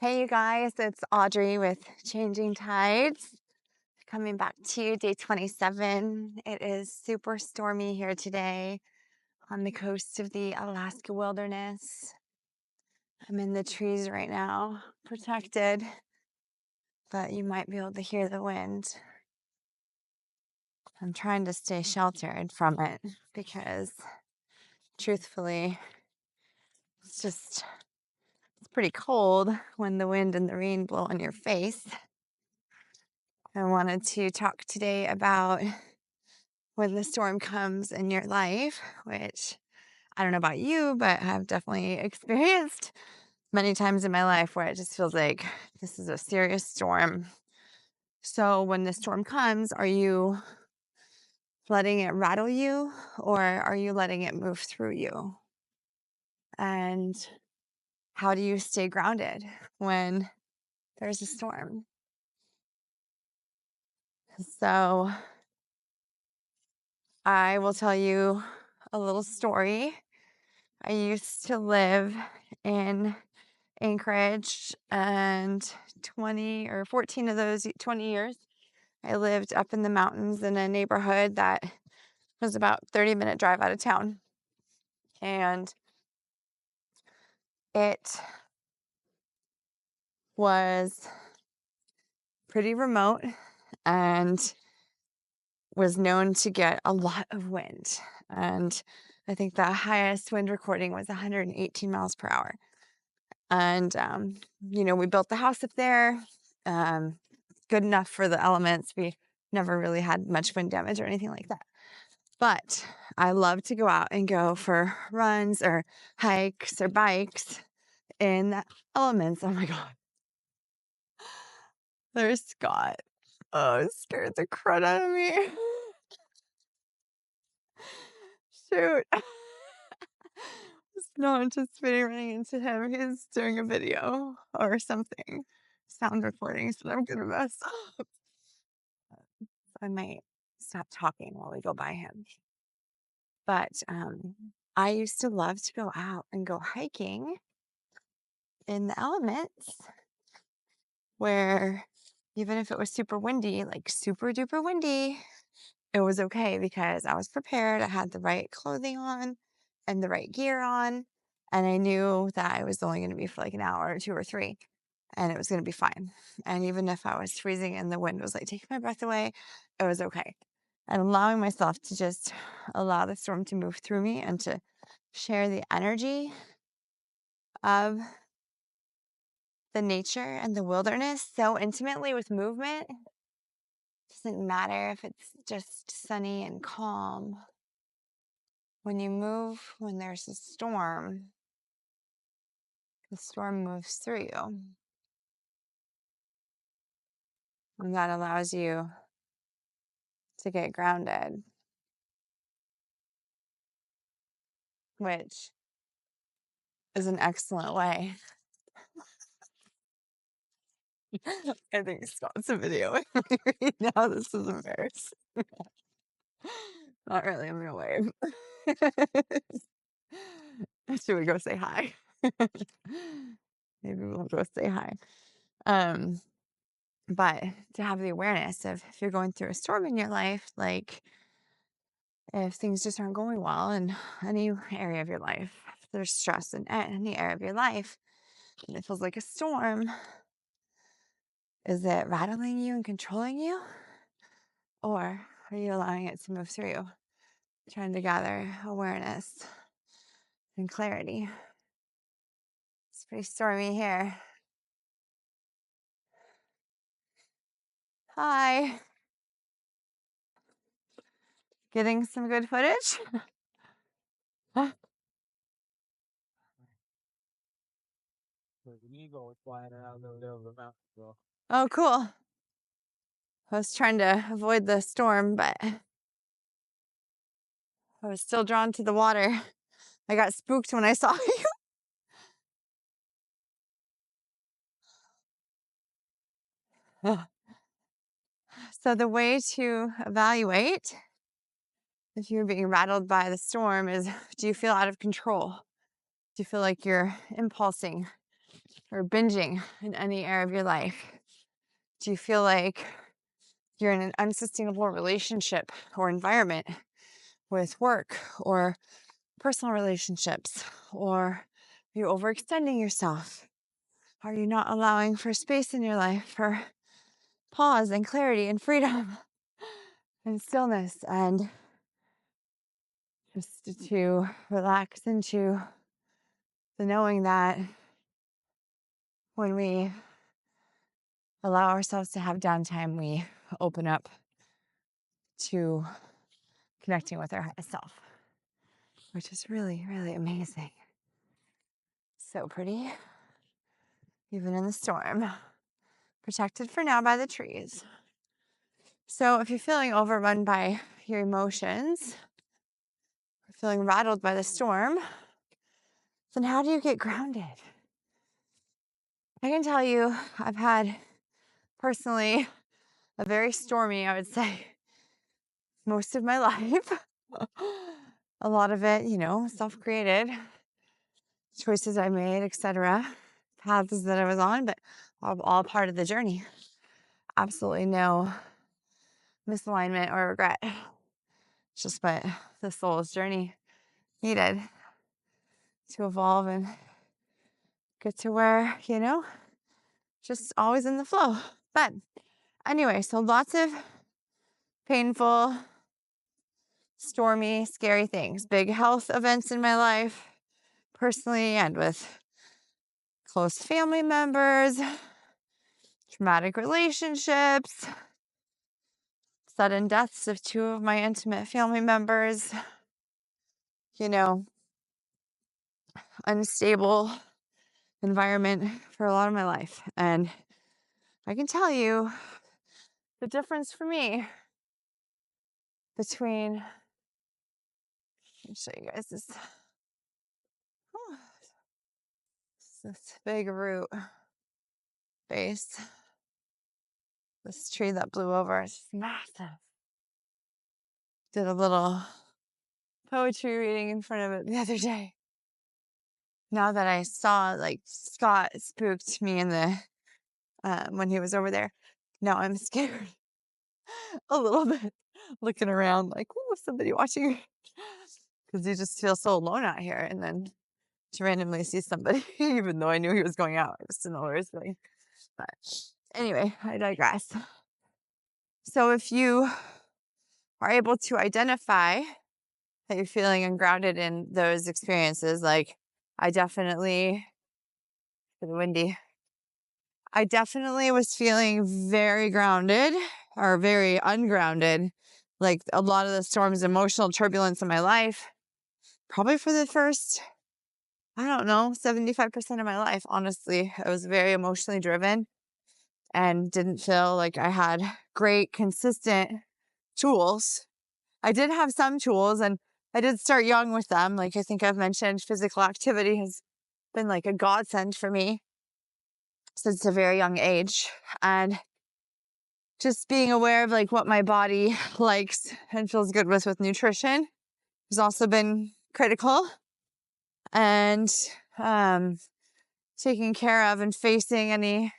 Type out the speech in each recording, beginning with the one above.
Hey, you guys, it's Audrey with Changing Tides. Coming back to you, day 27. It is super stormy here today on the coast of the Alaska wilderness. I'm in the trees right now, protected, but you might be able to hear the wind. I'm trying to stay sheltered from it because, truthfully, it's pretty cold when the wind and the rain blow on your face. I wanted to talk today about when the storm comes in your life, which I don't know about you, but I've definitely experienced many times in my life where it just feels like this is a serious storm. So when the storm comes, are you letting it rattle you or are you letting it move through you? And how do you stay grounded when there's a storm? So I will tell you a little story. I used to live in Anchorage, and 20 or 14 of those 20 years, I lived up in the mountains in a neighborhood that was about 30-minute drive out of town. And it was pretty remote and was known to get a lot of wind. And I think the highest wind recording was 118 miles per hour. And, we built the house up there. Good enough for the elements. We never really had much wind damage or anything like that. But I love to go out and go for runs or hikes or bikes in the elements. Oh my God. There's Scott. Oh, it scared the crud out of me. Shoot. Was not anticipating running into him. He's doing a video or something. Sound recordings that I'm gonna mess up. I might stop talking while we go by him. But I used to love to go out and go hiking in the elements where even if it was super windy, like super duper windy, it was okay because I was prepared. I had the right clothing on and the right gear on. And I knew that it was only going to be for like an hour or two or three and it was going to be fine. And even if I was freezing and the wind was like taking my breath away, it was okay. And allowing myself to just allow the storm to move through me and to share the energy of the nature and the wilderness so intimately with movement. Doesn't matter if it's just sunny and calm. When you move, when there's a storm, the storm moves through you. And that allows you to get grounded, which is an excellent way. I think Scott's a video right now. This is embarrassing. Not really, I'm gonna wave. Should we go say hi? Maybe we'll go say hi. But to have the awareness of if you're going through a storm in your life, like if things just aren't going well in any area of your life, if there's stress in any area of your life, and it feels like a storm, is it rattling you and controlling you? Or are you allowing it to move through you? Trying to gather awareness and clarity. It's pretty stormy here. Hi. Getting some good footage? Oh, cool. I was trying to avoid the storm, but I was still drawn to the water. I got spooked when I saw you. So the way to evaluate if you're being rattled by the storm is, do you feel out of control? Do you feel like you're impulsing? or binging in any area of your life? Do you feel like you're in an unsustainable relationship or environment with work or personal relationships? Or are you overextending yourself? Are you not allowing for space in your life for pause and clarity and freedom and stillness and just to relax into the knowing that when we allow ourselves to have downtime, we open up to connecting with our highest self, which is really, really amazing. So pretty, even in the storm. Protected for now by the trees. So if you're feeling overrun by your emotions, or feeling rattled by the storm, then how do you get grounded? I can tell you, I've had personally a very stormy, I would say, most of my life. A lot of it, self-created, choices I made, etc., paths that I was on, but all part of the journey. Absolutely no misalignment or regret. It's just what the soul's journey needed to evolve and get to where, just always in the flow. But anyway, so lots of painful, stormy, scary things, big health events in my life, personally and with close family members, traumatic relationships, sudden deaths of two of my intimate family members, unstable environment for a lot of my life. And I can tell you the difference for me between, let me show you guys this big root base. This tree that blew over is massive. Did a little poetry reading in front of it the other day. Now that I saw, like, Scott spooked me in the when he was over there, now I'm scared a little bit, looking around like, oh, somebody watching, because you just feel so alone out here, and then to randomly see somebody, even though I knew he was going out, I just didn't know where he was going. But anyway, I digress. So if you are able to identify that you're feeling ungrounded in those experiences, like I definitely, it's windy, I definitely was feeling very grounded or very ungrounded, like a lot of the storms, emotional turbulence in my life, probably for the first, I don't know, 75% of my life. Honestly, I was very emotionally driven and didn't feel like I had great, consistent tools. I did have some tools, and I did start young with them. Like I think I've mentioned, physical activity has been like a godsend for me since a very young age. And just being aware of like what my body likes and feels good with nutrition has also been critical. And taking care of and facing any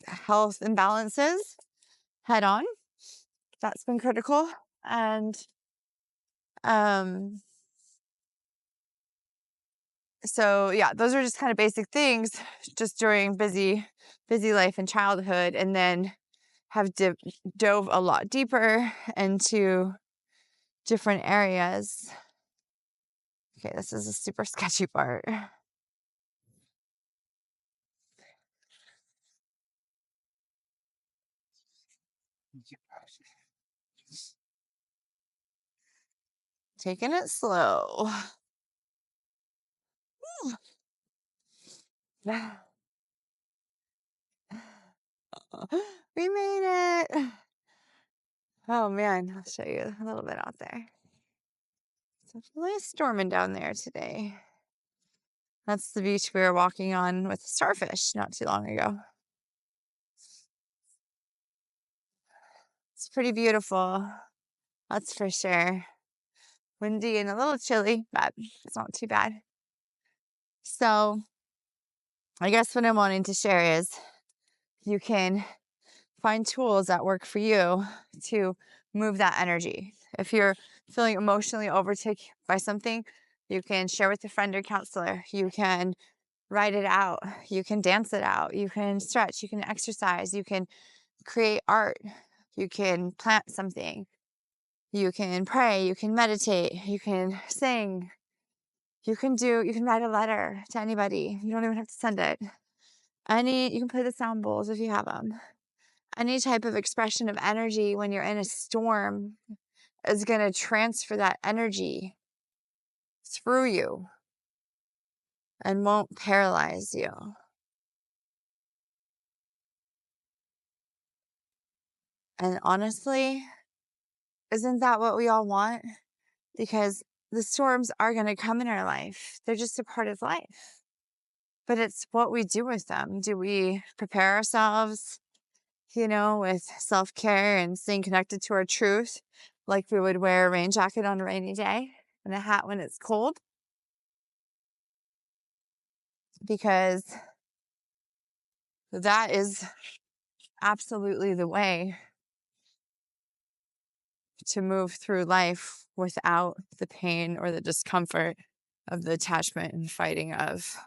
health imbalances head on. That's been critical. And so yeah, those are just kind of basic things just during busy life and childhood, and then have dove a lot deeper into different areas. Okay, this is a super sketchy part. Taking it slow. We made it. Oh man, I'll show you a little bit out there. It's really storming down there today. That's the beach we were walking on with starfish not too long ago. It's pretty beautiful, that's for sure. Windy and a little chilly, but it's not too bad. So I guess what I'm wanting to share is you can find tools that work for you to move that energy. If you're feeling emotionally overtaken by something, you can share with a friend or counselor. You can write it out. You can dance it out. You can stretch. You can exercise. You can create art. You can plant something. You can pray. You can meditate. You can sing. You can write a letter to anybody. You don't even have to send it. You can play the sound bowls if you have them. Any type of expression of energy when you're in a storm is going to transfer that energy through you and won't paralyze you. And honestly, isn't that what we all want? Because the storms are going to come in our life. They're just a part of life. But it's what we do with them. Do we prepare ourselves, with self-care and staying connected to our truth, like we would wear a rain jacket on a rainy day and a hat when it's cold? Because that is absolutely the way to move through life without the pain or the discomfort of the attachment and fighting of.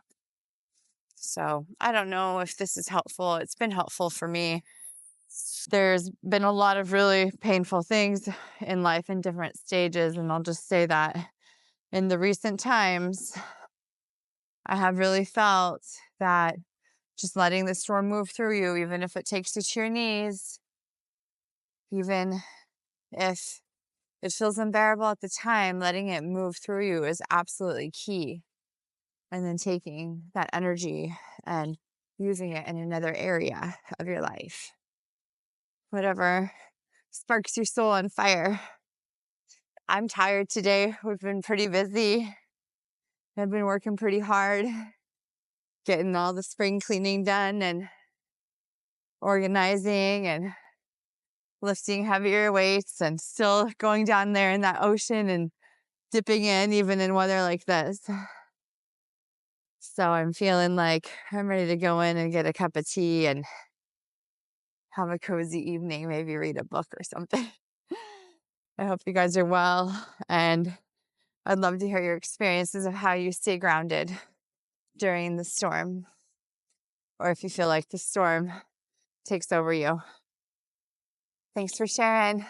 So I don't know if this is helpful. It's been helpful for me. There's been a lot of really painful things in life in different stages. And I'll just say that in the recent times, I have really felt that just letting the storm move through you, even if it takes you to your knees, even if it feels unbearable at the time, letting it move through you is absolutely key. And then taking that energy and using it in another area of your life. Whatever sparks your soul on fire. I'm tired today. We've been pretty busy. I've been working pretty hard, getting all the spring cleaning done and organizing and lifting heavier weights and still going down there in that ocean and dipping in even in weather like this. So I'm feeling like I'm ready to go in and get a cup of tea and have a cozy evening, maybe read a book or something. I hope you guys are well, and I'd love to hear your experiences of how you stay grounded during the storm, or if you feel like the storm takes over you. Thanks for sharing.